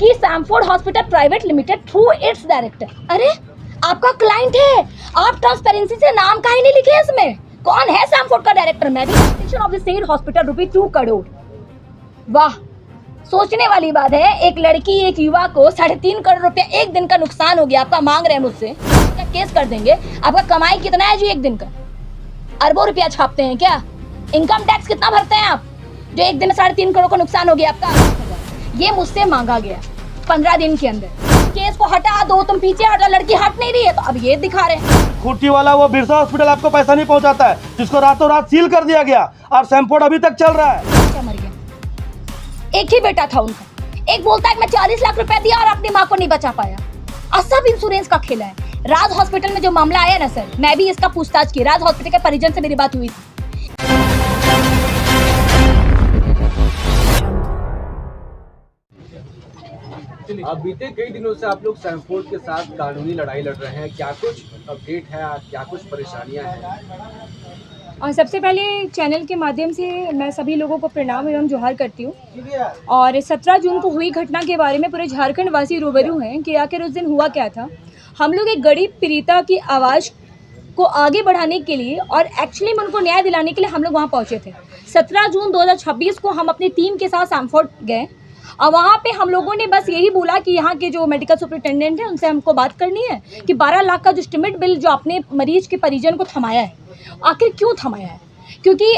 कि Samford hospital private limited through its director. अरे आपका क्लाइंट है, आप ट्रांसपेरेंसी से नाम काहे नहीं लिखे इसमें? कौन है सैमफोर्ड का डायरेक्टर? मैं भी of the said hospital ₹2 crore. वाह, सोचने वाली बात है। एक लड़की, एक युवा को 3.5 करोड़ रुपया एक दिन का नुकसान हो गया, आपका मांग रहे हैं मुझसे, क्या केस कर देंगे? आपका कमाई कितना है जी एक दिन का? अरबों रुपया छापते हैं क्या? इनकम टैक्स कितना भरते हैं आप जो एक दिन में 3.5 करोड़ का नुकसान हो गया आपका? ये मुझसे मांगा गया 15 दिन के अंदर। केस को हटा दो, तुम पीछे हटो, लड़की हट नहीं रही है, तो अब ये दिखा रहे हैं। खूंटी वाला वो बिरसा हॉस्पिटल आपको पैसा नहीं पहुंचाता है, जिसको रातों रात सील कर दिया गया, और सैमफोर्ड अभी तक चल रहा है। क्या मर गया? एक ही बेटा था उनका। एक बोलता है मैं 40 लाख रुपया दिया और अपनी माँ को नहीं बचा पाया। सब इंश्योरेंस का खेला है। राज हॉस्पिटल में जो मामला आया ना सर, मैं भी इसका पूछताछ की। राज हॉस्पिटल के परिजन से मेरी बात हुई थी। अब बीते कई दिनों से आप लोग सैमफोर्ड के साथ कानूनी लड़ाई लड़ रहे हैं, क्या कुछ अपडेट है, क्या कुछ परेशानियां हैं? और सबसे पहले चैनल के माध्यम से मैं सभी लोगों को प्रणाम एवं जोहार करती हूँ। और 17 जून को हुई घटना के बारे में पूरे झारखंड वासी रूबरू हैं कि आखिर उस दिन हुआ क्या था। हम लोग एक गरीब पीड़िता की आवाज़ को आगे बढ़ाने के लिए और एक्चुअली में उनको न्याय दिलाने के लिए हम लोग वहाँ पहुँचे थे। 17 जून 2026 को हम अपनी टीम के साथ सैमफोर्ड गए और वहाँ पे हम लोगों ने बस यही बोला कि यहाँ के जो मेडिकल सुपरिटेंडेंट है उनसे हमको बात करनी है कि 12 लाख का जो एस्टीमेट बिल जो अपने मरीज के परिजन को थमाया है, आखिर क्यों थमाया है? क्योंकि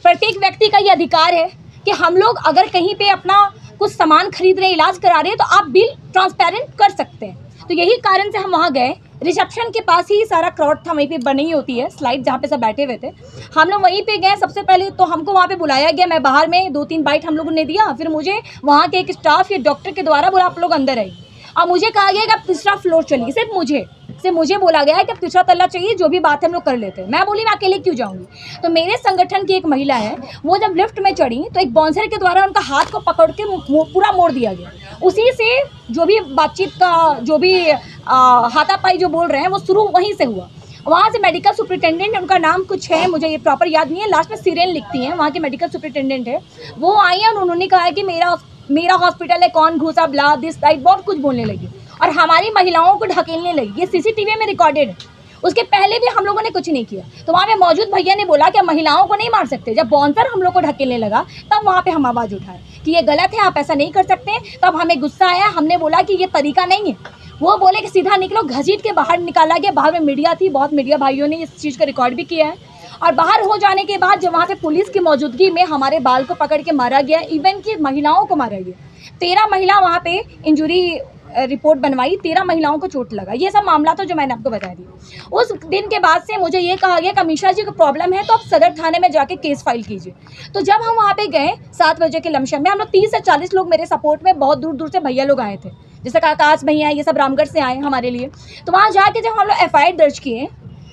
प्रत्येक व्यक्ति का ये अधिकार है कि हम लोग अगर कहीं पे अपना कुछ सामान खरीद रहे, इलाज करा रहे हैं, तो आप बिल ट्रांसपेरेंट कर सकते हैं। तो यही कारण से हम वहाँ गए। रिसेप्शन के पास ही सारा क्राउड था, वहीं पे बनी होती है स्लाइड जहाँ पे सब बैठे हुए थे। हम लोग वहीं पे गए। सबसे पहले तो हमको वहाँ पे बुलाया गया। मैं बाहर में 2-3 बाइट हम लोगों ने दिया। फिर मुझे वहाँ के एक स्टाफ या डॉक्टर के द्वारा बोला आप लोग अंदर आइए। और मुझे कहा गया कि आप 3रा फ्लोर चलिए। सिर्फ मुझे बोला गया है कि अब 3रा तल्ला चाहिए, जो भी बात हम लोग कर लेते हैं। मैं बोली मैं अकेले क्यों जाऊँगी? तो मेरे संगठन की एक महिला है, वो जब लिफ्ट में चढ़ी तो एक बाउंसर के द्वारा उनका हाथ को पकड़ के पूरा मोड़ दिया गया। उसी से जो भी बातचीत का जो भी हाथापाई जो बोल रहे हैं वो शुरू वहीं से हुआ। वहाँ से मेडिकल सुपरिटेंडेंट, उनका नाम कुछ है, मुझे ये प्रॉपर याद नहीं है, लास्ट में सिरेन लिखती हैं, वहाँ के मेडिकल सुपरिटेंडेंट है। वो आई हैं और उन्होंने कहा है कि मेरा हॉस्पिटल है, कौन घुसा, ब्ला दिस दैट, बहुत कुछ बोलने लगी और हमारी महिलाओं को ढकेलने लगी। ये सीसीटीवी में रिकॉर्डेड है। उसके पहले भी हम लोगों ने कुछ नहीं किया। तो वहाँ पे मौजूद भैया ने बोला कि महिलाओं को नहीं मार सकते। जब बाउंसर हम लोग को ढकेलने लगा तब वहाँ पे हम आवाज़ उठाए कि ये गलत है, आप ऐसा नहीं कर सकते। तब हमें गुस्सा आया। हमने बोला कि ये तरीका नहीं है। वो बोले कि सीधा निकलो। घसीट के बाहर निकाला गया। बाहर में मीडिया थी, बहुत मीडिया भाइयों ने इस चीज़ का रिकॉर्ड भी किया है। और बाहर हो जाने के बाद जब वहाँ पे पुलिस की मौजूदगी में हमारे बाल को पकड़ के मारा गया, इवन कि महिलाओं को मारा गया। 13 महिला वहाँ पे इंजुरी रिपोर्ट बनवाई, 13 महिलाओं को चोट लगा। ये सब मामला तो जो मैंने आपको बता दिया। उस दिन के बाद से मुझे ये कहा गया कमिश्नर जी को प्रॉब्लम है तो आप सदर थाने में जाके केस फाइल कीजिए। तो जब हम वहाँ पे गए 7 बजे के लमसम में, हम लोग 30 से 40 लोग मेरे सपोर्ट में, बहुत दूर दूर से भैया लोग आए थे, जैसे आकाश भैया, ये सब रामगढ़ से आए हमारे लिए। तो वहाँ जाके जब हम लोग FIR दर्ज किए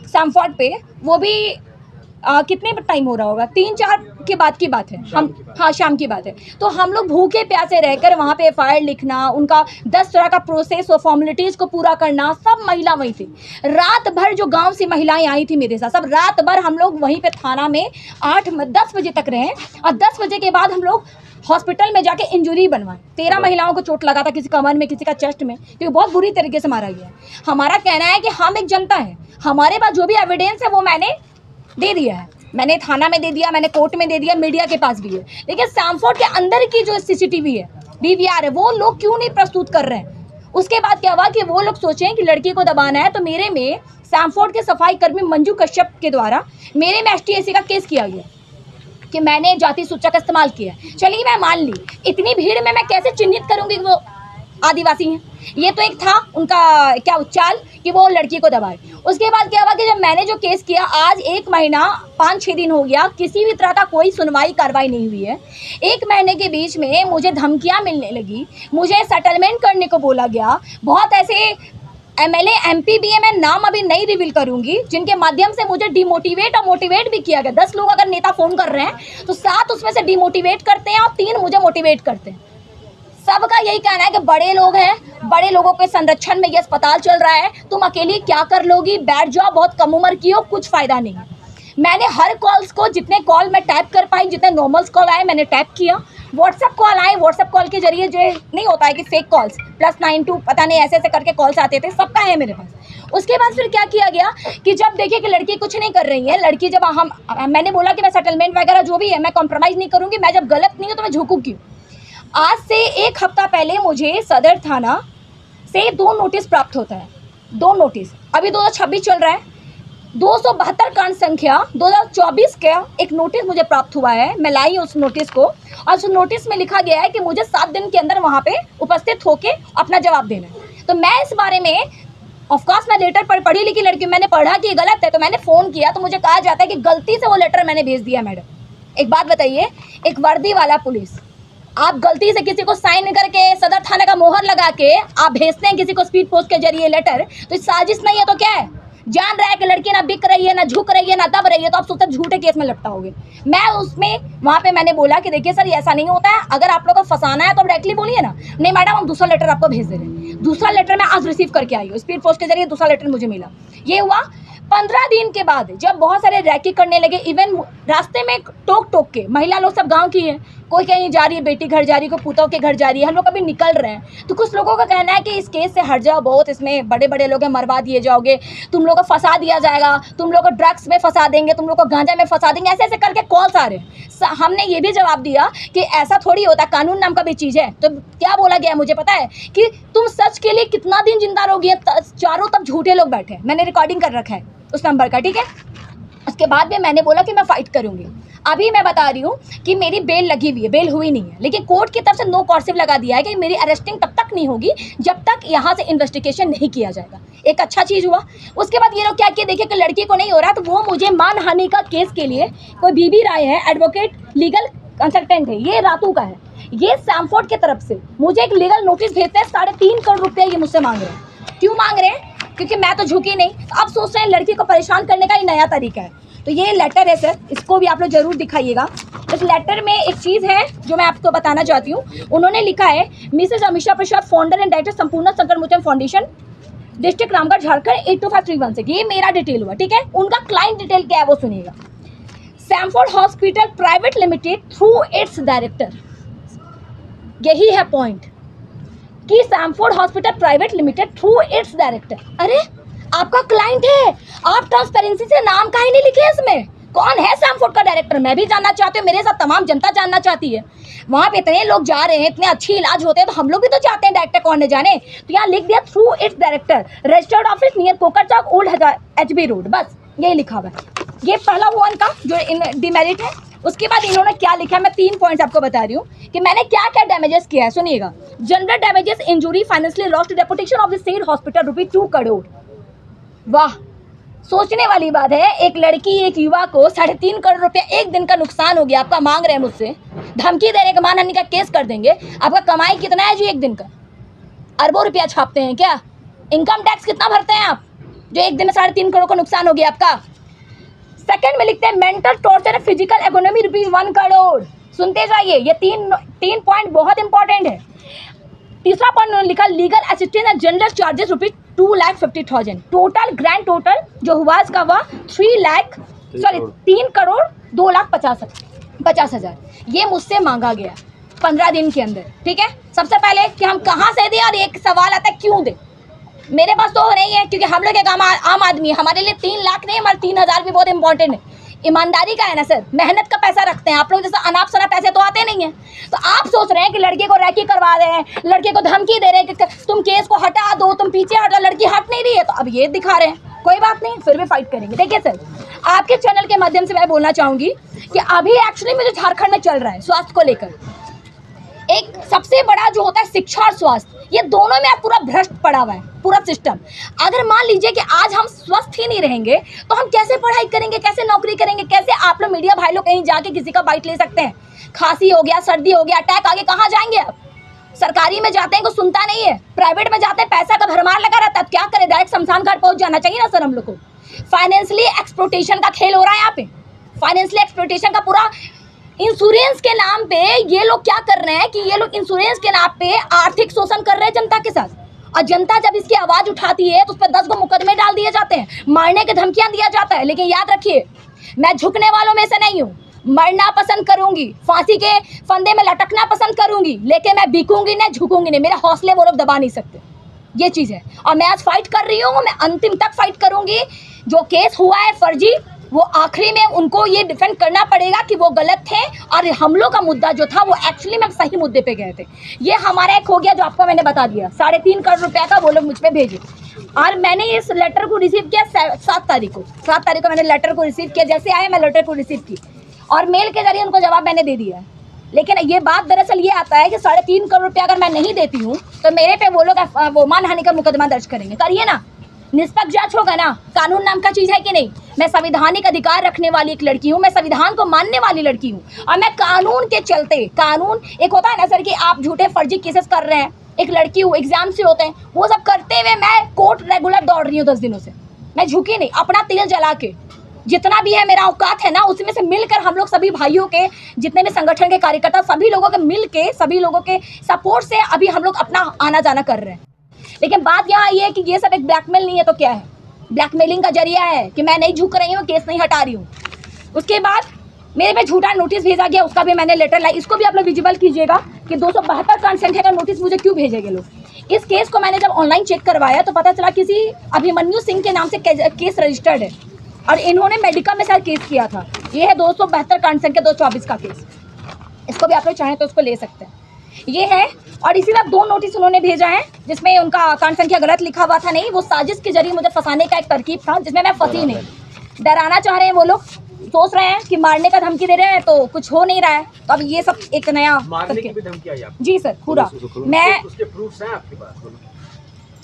सैमफोर्ड पे, वो भी कितने टाइम हो रहा होगा, 3-4 के बाद की बात है। हम हाँ शाम की बात है। तो हम लोग भूखे प्यासे रहकर वहाँ पे FIR लिखना, उनका 10 तरह का प्रोसेस और फॉर्मेलिटीज़ को पूरा करना, सब महिला वहीं थी। रात भर जो गांव से महिलाएं आई थी मेरे साथ, सब रात भर हम लोग वहीं पे थाना में 10 बजे तक रहे। और 10 बजे के बाद हम लोग हॉस्पिटल में जाके इंजुरी बनवाए। 13 महिलाओं को चोट लगा था, किसी कमर में, किसी का चेस्ट में, क्योंकि बहुत बुरी तरीके से मारा गया। हमारा कहना है कि हम एक जनता है, हमारे पास जो भी एविडेंस है वो मैंने दे दिया है। मैंने थाना में दे दिया, मैंने कोर्ट में दे दिया, मीडिया के पास भी है। लेकिन सैमफोर्ड के अंदर की जो CCTV है, DVR है, वो लोग क्यों नहीं प्रस्तुत कर रहे हैं? उसके बाद क्या हुआ कि वो लोग सोचें कि लड़की को दबाना है। तो मेरे में सैमफोर्ड के सफाई कर्मी मंजू कश्यप के द्वारा मेरे में ST-AC का केस किया गया कि मैंने जाति सूचक का इस्तेमाल किया। चलिए मैं मान ली, इतनी भीड़ में मैं कैसे चिन्हित करूँगी वो आदिवासी हैं? ये तो एक था उनका क्या चाल कि वो लड़की को दबाए। उसके बाद क्या हुआ कि जब मैंने जो केस किया, आज 1 महीना 5-6 दिन हो गया, किसी भी तरह का कोई सुनवाई कार्रवाई नहीं हुई है। 1 महीने के बीच में मुझे धमकियां मिलने लगी, मुझे सेटलमेंट करने को बोला गया। बहुत ऐसे MLA MP भी है, मैं नाम अभी नहीं रिवील करूंगी, जिनके माध्यम से मुझे डिमोटिवेट और मोटिवेट भी किया गया। 10 लोग अगर नेता फ़ोन कर रहे हैं तो 7 उसमें से डिमोटिवेट करते हैं और 3 मुझे मोटिवेट करते हैं। सबका यही कहना है कि बड़े लोग हैं, बड़े लोगों के संरक्षण में ये अस्पताल चल रहा है, तुम अकेली क्या कर लोगी, बैठ जाओ, बहुत कम उम्र की हो, कुछ फ़ायदा नहीं है। मैंने हर कॉल्स को, जितने कॉल मैं टैप कर पाई, जितने नॉर्मल्स कॉल आए मैंने टैप किया। व्हाट्सएप कॉल आए, व्हाट्सएप कॉल के जरिए जो नहीं होता है कि फेक कॉल्स +92 पता नहीं ऐसे ऐसे करके कॉल्स आते थे, सबका है मेरे पास। उसके बाद फिर क्या किया गया कि जब देखिए कि लड़की कुछ नहीं कर रही है, लड़की जब मैंने बोला कि मैं सेटलमेंट वगैरह जो भी है मैं कॉम्प्रोमाइज़ नहीं करूँगी, मैं जब गलत नहीं हूँ तो मैं झुकूँ क्यों। आज से 1 हफ्ता पहले मुझे सदर थाना से 2 नोटिस प्राप्त होता है, 2 नोटिस। अभी 2026 चल रहा है, 272 कांड संख्या 2024 का एक नोटिस मुझे प्राप्त हुआ है। मैं लाई उस नोटिस को, और उस नोटिस में लिखा गया है कि मुझे 7 दिन के अंदर वहाँ पे उपस्थित होके अपना जवाब देना है। तो मैं इस बारे में ऑफकोर्स मैं लेटर पढ़ी लिखी लड़की, मैंने पढ़ा कि गलत है तो मैंने फ़ोन किया, तो मुझे कहा जाता है कि गलती से वो लेटर मैंने भेज दिया। मैडम एक बात बताइए, एक वर्दी वाला पुलिस, आप गलती से किसी को साइन करके सदर थाने का मोहर लगा के आप भेजते हैं किसी को स्पीड पोस्ट के जरिए लेटर, तो साजिश नहीं है तो क्या है। जान रहा है कि लड़की ना बिक रही है, ना झुक रही है, ना दब रही है, तो आप सोचते झूठे केस में लपटाओगे। मैं उसमें वहाँ पे मैंने बोला कि देखिए सर, ये ऐसा नहीं होता है, अगर आप लोग को फंसाना है तो आप डायरेक्टली बोलिए ना। नहीं मैडम, हम दूसरा लेटर आपको भेज दे रहे हैं। दूसरा लेटर मैं आज रिसीव करके आई हूँ, स्पीड पोस्ट के जरिए दूसरा लेटर मुझे मिला। ये हुआ 15 दिन के बाद, जब बहुत सारे रैकी करने लगे, इवन रास्ते में टोक के महिला लोग, सब गांव की हैं, कोई कहीं जा रही है, बेटी घर जा रही है, कोई पुतों के घर जा रही है, हम लोग कभी निकल रहे हैं, तो कुछ लोगों का कहना है कि इस केस से हट जाओ, बहुत इसमें बड़े बड़े लोग हैं, मरवा दिए जाओगे, तुम लोग को फंसा दिया जाएगा, तुम लोग को ड्रग्स में फंसा देंगे, तुम लोग को गांजा में फंसा देंगे, ऐसे ऐसे करके कॉल्स आ रहे हैं। हमने ये भी जवाब दिया कि ऐसा थोड़ी होता, कानून नाम का भी चीज़ है। तो क्या बोला गया मुझे पता है कि तुम सच के लिए कितना दिन जिंदा रहोगे, चारों तब झूठे लोग बैठे। मैंने रिकॉर्डिंग कर रखा है उस नंबर का, ठीक है। उसके बाद में मैंने बोला कि मैं फाइट करूंगी। अभी मैं बता रही हूँ कि मेरी बेल लगी हुई है, बेल हुई नहीं है, लेकिन कोर्ट की तरफ से नो कॉर्सिव लगा दिया है कि मेरी अरेस्टिंग तब तक नहीं होगी जब तक यहाँ से इन्वेस्टिगेशन नहीं किया जाएगा। एक अच्छा चीज़ हुआ। उसके बाद ये लोग क्या किए, देखिए कि लड़की को नहीं हो रहा, तो वो मुझे मानहानि का केस के लिए, कोई बीबी राय है, एडवोकेट लीगल कंसल्टेंट है, ये रातू का है, ये सैमफोर्ड की तरफ से मुझे एक लीगल नोटिस भेजते हैं। 3.5 करोड़ रुपया ये मुझसे मांग रहे हैं। क्यों मांग रहे हैं? क्योंकि मैं तो झुकी नहीं। तो आप सोच रहे हैं लड़की को परेशान करने का ही नया तरीका है। तो ये लेटर है सर, इसको भी आप लोग जरूर दिखाइएगा। इस लेटर में एक चीज़ है जो मैं आपको बताना चाहती हूँ। उन्होंने लिखा है, Mrs Amisha Prasad, founder and director Sampoorna Shankar Mucham foundation, district Ramgarh, Jharkhand 825316। ये मेरा डिटेल हुआ, ठीक है। उनका क्लाइंट डिटेल क्या है वो सुनिएगा। Samford hospital private limited through its director, यही है पॉइंट कि Samford hospital private limited through its director. अरे आपका क्लाइंट है, आप ट्रांसपेरेंसी से नाम काहे नहीं लिखे इसमें? कौन है सैमफोर्ड का डायरेक्टर? मैं भी जानना चाहती हूँ, मेरे साथ तमाम जनता जानना चाहती है। वहाँ पे इतने लोग जा रहे हैं, इतने अच्छे इलाज होते हैं, तो हम लोग भी तो चाहते हैं डायरेक्टर कौन है जाने। तो यहाँ लिख दिया through its director, registered office near Kokar Chowk, old HB road, बस यही लिखा हुआ है। ये पहला हुआ इनका जो डिमेरिट है। उसके बाद इन्होंने क्या लिखा, मैं 3 पॉइंट्स आपको बता रही हूँ कि मैंने क्या क्या डैमेजेस किया है, सुनिएगा। General damages, injury, financially lost, reputation of the said hospital ₹2 crore. वाह, सोचने वाली बात है। एक लड़की, एक युवा को 3.5 करोड़ रुपया एक दिन का नुकसान हो गया, आपका मांग रहे हैं मुझसे, धमकी दे रहे हैं, मानहानि का केस कर देंगे। आपका कमाई कितना है जी एक दिन का? अरबों रुपया छापते हैं क्या? इनकम टैक्स कितना भरते हैं आप जो एक दिन में 3.5 करोड़ का नुकसान हो गया आपका? सेकंड में लिखते हैं mental torture and physical economy ₹1 crore. सुनते जाइए, ये तीन पॉइंट बहुत इंपॉर्टेंट है। तीसरा पॉइंट उन्होंने लिखा, legal assistance and general charges ₹2,50,000। Total grand total जो हुआ इसका हुआ 3 करोड़ 2,50,000। ये मुझसे मांगा गया 15 दिन के अंदर, ठीक है। सबसे पहले कि हम कहाँ से दें, और एक सवाल आता है क्यों दें। मेरे पास तो नहीं है, क्योंकि हम लोग एक आम आदमी है, हमारे लिए 3 लाख नहीं, हमारे 3,000 भी बहुत इंपॉर्टेंट है। ईमानदारी का है ना सर, मेहनत का पैसा रखते हैं। आप लोग जैसा अनाप शनाप पैसे तो आते नहीं हैं। तो आप सोच रहे हैं कि लड़के को रैकी करवा रहे हैं, लड़के को धमकी दे रहे हैं कि तुम केस को हटा दो, तुम पीछे हटो, लड़की हट नहीं रही है, तो अब ये दिखा रहे हैं। कोई बात नहीं, फिर भी फाइट करेंगे। देखिए सर, आपके चैनल के माध्यम से मैं बोलना चाहूँगी कि अभी एक्चुअली में जो झारखंड में चल रहा है स्वास्थ्य को लेकर, एक सबसे बड़ा जो होता है शिक्षा और स्वास्थ्य, ये दोनों में पूरा भ्रष्ट पड़ा हुआ है पूरा सिस्टम। अगर मान लीजिए कि आज हम स्वस्थ ही नहीं रहेंगे तो हम कैसे पढ़ाई करेंगे, कैसे नौकरी करेंगे, कैसे आप लोग मीडिया भाई लोग कहीं जाके किसी का बाइट ले सकते हैं? खांसी हो गया, सर्दी हो गया, अटैक आ गया, कहाँ जाएंगे आप? सरकारी में जाते हैं कोई सुनता नहीं है, प्राइवेट में जाते हैं पैसा का भरमार लगा रहता है। क्या करें, डायरेक्ट शमशान घाट पहुंच जाना चाहिए ना सर हम लोग को। फाइनेंशियली एक्सप्लोटेशन का खेल हो रहा है यहाँ पे, फाइनेंशियली एक्सप्लोटेशन का पूरा। इंश्योरेंस के नाम पे ये लोग क्या कर रहे हैं कि ये लोग इंश्योरेंस के नाम पे आर्थिक शोषण कर रहे हैं जनता के साथ। और जनता जब इसकी आवाज़ उठाती है तो उस पर 10 गो मुकदमे डाल दिए जाते हैं, मारने के धमकियां दिया जाता है। लेकिन याद रखिए, मैं झुकने वालों में से नहीं हूँ। मरना पसंद करूंगी, फांसी के फंदे में लटकना पसंद करूंगी, लेकिन मैं बिकूंगी नहीं, झुकूंगी नहीं। मेरे हौसले वो लोग दबा नहीं सकते, ये चीज़ है। और मैं आज फाइट कर रही हूँ, मैं अंतिम तक फाइट करूंगी। जो केस हुआ है फर्जी, वो आखिरी में उनको ये डिफेंड करना पड़ेगा कि वो गलत थे और हम लोग का मुद्दा जो था वो एक्चुअली में सही मुद्दे पे गए थे। ये हमारा एक हो गया जो आपको मैंने बता दिया, 3.5 करोड़ रुपया का वो लोग मुझ पे भेजे। और मैंने इस लेटर को रिसीव किया 7 तारीख को मैंने लेटर को रिसीव किया। जैसे आए मैं लेटर को रिसीव की और मेल के जरिए उनको जवाब मैंने दे दिया। लेकिन ये बात दरअसल ये आता है कि 3.5 करोड़ रुपया अगर मैं नहीं देती हूँ तो मेरे पे वो लोग वो मानहानि का मुकदमा दर्ज करेंगे। करिए ना, निष्पक्ष जांच होगा ना। कानून नाम का चीज़ है कि नहीं? मैं संवैधानिक अधिकार रखने वाली एक लड़की हूँ, मैं संविधान को मानने वाली लड़की हूँ और मैं कानून के चलते, कानून एक होता है ना सर कि आप झूठे फर्जी केसेस कर रहे हैं, एक लड़की हूँ, एग्जाम से होते हैं, वो सब करते हुए मैं कोर्ट रेगुलर दौड़ रही हूँ 10 दिनों से। मैं झुकी नहीं, अपना तेल जला के जितना भी है मेरा औकात है ना, उसमें से मिलकर हम लोग सभी भाइयों के, जितने भी संगठन के कार्यकर्ता, सभी लोगों के मिल के, सभी लोगों के सपोर्ट से अभी हम लोग अपना आना जाना कर रहे हैं। लेकिन बात यहाँ ये है कि ये सब एक ब्लैकमेल नहीं है तो क्या है? ब्लैकमेलिंग का जरिया है कि मैं नहीं झुक रही हूँ, केस नहीं हटा रही हूँ। उसके बाद मेरे पे झूठा नोटिस भेजा गया, उसका भी मैंने लेटर लाई। इसको भी आप लोग विजिबल कीजिएगा कि 272 कंसेंट का नोटिस मुझे क्यों भेजेंगे लोग। इस केस को मैंने जब ऑनलाइन चेक करवाया तो पता चला किसी अभिमन्यु सिंह के नाम से केस रजिस्टर्ड है और इन्होंने मेडिकल में शायद केस किया था। ये है 272 कंसेंट के 224 का केस। इसको भी आप लोग चाहें तो उसको ले सकते हैं। ये है। और इसी तरह 2 नोटिस उन्होंने भेजा है जिसमें उनका अकाउंट संख्या गलत लिखा हुआ था। नहीं, वो साजिश के जरिए मुझे फंसाने का एक तरकीब था जिसमें मैं फंसी नहीं। डराना चाह रहे हैं वो लोग, सोच रहे हैं कि मारने का धमकी दे रहे हैं तो कुछ हो नहीं रहा है। तो अब ये सब एक नया मारने की भी धमकी आई आपको? जी सर, पूरा। मैं उसके प्रूफ्स हैं आपके पास?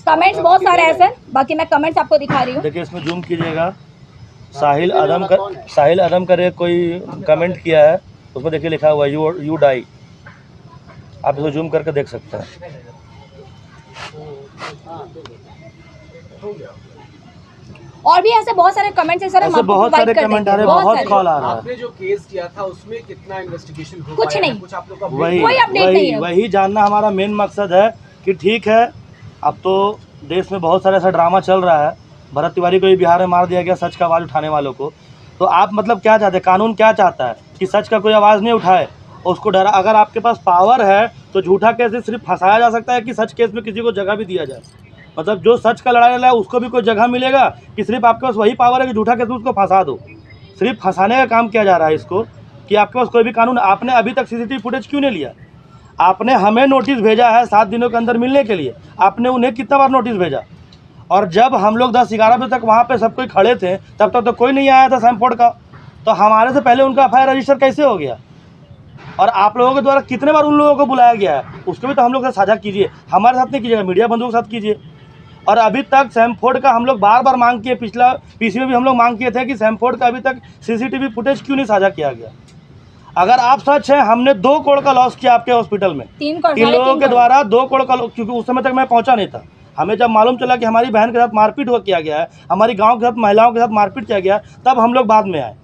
कमेंट्स बहुत सारे हैं सर, बाकी मैं कमेंट्स आपको दिखा रही हूँ। देखिए इसमें जूम कीजिएगा, साहिल आदम करे कोई कमेंट किया है, उसमें देखिए लिखा हुआ है यू डाई। आप इसको जूम करके देख सकते हैं। और भी ऐसे बहुत सारे कमेंट्स हैं सर, हम ऐसे आपको बहुत provide सारे कर कमेंट देंगे, आ रहे हैं, बहुत सारे। कॉल आ रहा है। आपने जो केस किया था उसमें कितना इन्वेस्टिगेशन हो कुछ पाया है? नहीं। कुछ आप लोग का कोई अपडेट नहीं है। वही जानना हमारा मेन मकसद है कि ठीक है, अब तो देश में बहुत सारा ऐसा ड्रामा चल रहा है। भरत तिवारी को भी बिहार में मार दिया गया, सच का आवाज़ उठाने वालों को। तो आप मतलब क्या चाहते हैं? कानून क्या चाहता है कि सच का कोई आवाज़ नहीं उठाए, उसको डरा। अगर आपके पास पावर है तो झूठा केस सिर्फ फंसाया जा सकता है कि सच केस में किसी को जगह भी दिया जाए। मतलब जो सच का लड़ाई लड़ा है उसको भी कोई जगह मिलेगा कि सिर्फ आपके पास वही पावर है कि झूठा केस में उसको फंसा दो। सिर्फ फंसाने का काम किया जा रहा है इसको, कि आपके पास कोई भी कानून। आपने अभी तक CCTV फुटेज क्यों नहीं लिया? आपने हमें नोटिस भेजा है 7 दिनों के अंदर मिलने के लिए, आपने उन्हें कितना बार नोटिस भेजा? और जब हम लोग 10-11 बजे तक वहाँ पे सब कोई खड़े थे तब तक तो कोई नहीं आया था सैमफोर्ड का। तो हमारे से पहले उनका FIR रजिस्टर कैसे हो गया? और आप लोगों के द्वारा कितने बार उन लोगों को बुलाया गया है, उसको भी तो हम लोग से साझा कीजिए। हमारे साथ नहीं कीजिएगा, मीडिया बंधुओं के साथ कीजिए। और अभी तक सैमफोर्ड का हम लोग बार बार मांग किए, पिछला PC में भी हम लोग मांग किए थे कि सैमफोर्ड का अभी तक CCTV फुटेज क्यों नहीं साझा किया गया। अगर आप सच है, हमने 2 करोड़ का लॉस किया आपके हॉस्पिटल में, 3 करोड़, इन लोगों के द्वारा 2 करोड़ का, क्योंकि उस समय तक मैं पहुंचा नहीं था। हमें जब मालूम चला कि हमारी बहन के साथ मारपीट किया गया है, हमारी गांव के साथ महिलाओं के साथ मारपीट किया गया, तब हम लोग बाद में आए।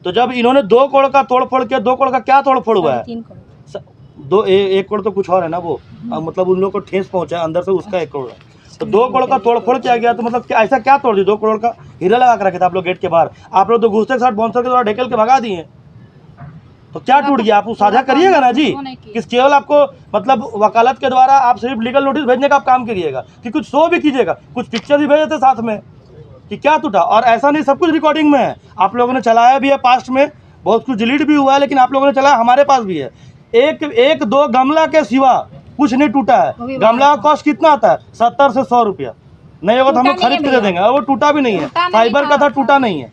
तो जब इन्होंने 2 करोड़ का तोड़फोड़ किया, 2 करोड़ का क्या तोड़फोड़ हुआ है? 3 करोड़। 1 करोड़ तो कुछ और है ना वो, मतलब उन लोगों को ठेस पहुंचा अंदर से, उसका 1 करोड़ है। तो 2 करोड़ का तोड़फोड़ किया गया, तो मतलब ऐसा क्या तोड़ दिया? 2 करोड़ का हीरा लगा कर रखे थे आप लोग गेट के बाहर, आप लोग तो घुसते के साथ बाउंसर के द्वारा ढकेल के भगा दिए। तो क्या टूट गया? आप साझा करिएगा ना जी, किस केवल आपको मतलब वकालत के द्वारा आप सिर्फ लीगल नोटिस भेजने का आप काम करिएगा कि कुछ शो भी कीजिएगा, कुछ पिक्चर भी भेजे थे साथ में कि क्या टूटा। और ऐसा नहीं, सब कुछ रिकॉर्डिंग में है, आप लोगों ने चलाया भी है, पास्ट में बहुत कुछ डिलीट भी हुआ है, लेकिन आप लोगों ने चलाया, हमारे पास भी है। एक 2 गमला के सिवा कुछ नहीं टूटा है। गमला का कॉस्ट कितना आता है? 70 से 100 रुपया। नहीं होगा तो हम लोग खरीद के दे देंगे। और वो टूटा भी नहीं है, फाइबर का था, टूटा नहीं है।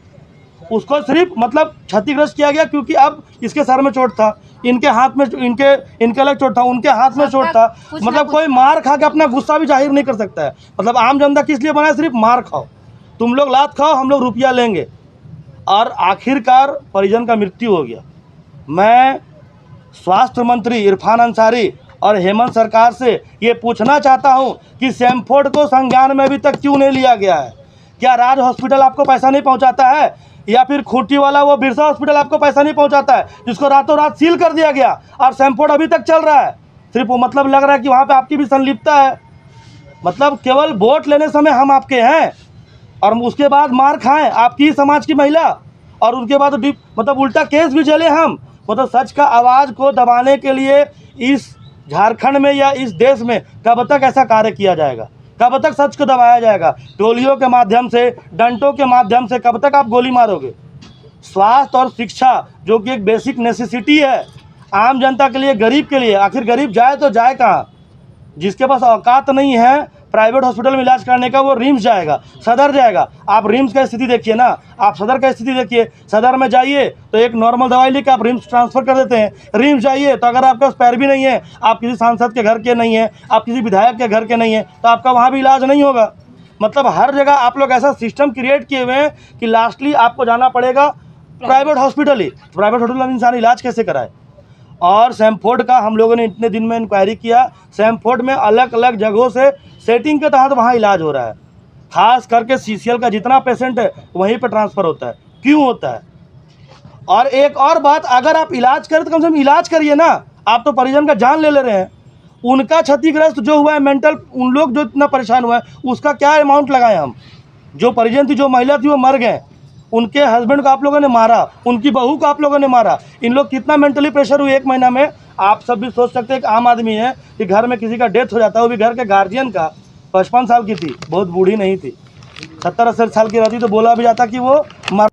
उसको सिर्फ मतलब क्षतिग्रस्त किया गया क्योंकि अब इसके सर में चोट था, इनके हाथ में, इनके अलग चोट था, उनके हाथ में चोट था। मतलब कोई मार खा के अपना गुस्सा भी जाहिर नहीं कर सकता है। मतलब आम जनता किस लिए बनाए? सिर्फ मार खाओ, तुम लोग लात खाओ, हम लोग रुपया लेंगे। और आखिरकार परिजन का मृत्यु हो गया। मैं स्वास्थ्य मंत्री इरफान अंसारी और हेमंत सरकार से ये पूछना चाहता हूँ कि सैमफोर्ड को संज्ञान में अभी तक क्यों नहीं लिया गया है? क्या राज हॉस्पिटल आपको पैसा नहीं पहुँचाता है, या फिर खूंटी वाला वो बिरसा हॉस्पिटल आपको पैसा नहीं पहुँचाता है, जिसको रातों रात सील कर दिया गया और सैमफोर्ड अभी तक चल रहा है? सिर्फ वो मतलब लग रहा है कि वहाँ पर आपकी भी संलिप्तता है। मतलब केवल वोट लेने समय हम आपके हैं और उसके बाद मार खाएं आपकी ही समाज की महिला, और उनके बाद तो मतलब उल्टा केस भी चले हम। मतलब सच का आवाज़ को दबाने के लिए इस झारखंड में या इस देश में कब तक ऐसा कार्य किया जाएगा? कब तक सच को दबाया जाएगा? टोलियों के माध्यम से, डंटों के माध्यम से कब तक आप गोली मारोगे? स्वास्थ्य और शिक्षा जो कि एक बेसिक नेसेसिटी है आम जनता के लिए, गरीब के लिए, आखिर गरीब जाए तो जाए कहाँ? जिसके पास औकात नहीं है प्राइवेट हॉस्पिटल में इलाज कराने का, वो रिम्स जाएगा, सदर जाएगा। आप रिम्स का स्थिति देखिए ना, आप सदर का स्थिति देखिए। सदर में जाइए तो एक नॉर्मल दवाई लेकर आप रिम्स ट्रांसफ़र कर देते हैं। रिम्स जाइए तो अगर आपके पास पैर भी नहीं है, आप किसी सांसद के घर के नहीं हैं, आप किसी विधायक के घर के नहीं हैं, तो आपका वहाँ भी इलाज नहीं होगा। मतलब हर जगह आप लोग ऐसा सिस्टम क्रिएट किए हुए हैं कि लास्टली आपको जाना पड़ेगा प्राइवेट हॉस्पिटल ही। प्राइवेट हॉस्पिटल में इंसान इलाज कैसे कराए? और सैमफोर्ड का हम लोगों ने इतने दिन में इंक्वायरी किया, सैमफोर्ड में अलग अलग जगहों से सेटिंग के तहत वहाँ इलाज हो रहा है। खास करके सीसीएल का जितना पेशेंट है वहीं पर ट्रांसफ़र होता है। क्यों होता है? और एक और बात, अगर आप इलाज करें तो कम से कम इलाज करिए ना। आप तो परिजन का जान ले रहे हैं। उनका क्षतिग्रस्त जो हुआ है मेंटल, उन लोग जो इतना परेशान हुआ है उसका क्या अमाउंट लगाएं हम? जो परिजन थी, जो महिला थी, वो मर गए, उनके हस्बैंड को आप लोगों ने मारा, उनकी बहू को आप लोगों ने मारा। इन लोग कितना मेंटली प्रेशर हुए 1 महीना में। आप सब भी सोच सकते हैं, एक आम आदमी है कि घर में किसी का डेथ हो जाता है, वो भी घर के गार्जियन का। 55 साल की थी, बहुत बूढ़ी नहीं थी, 70-80 साल की रहती तो बोला भी जाता कि वो मर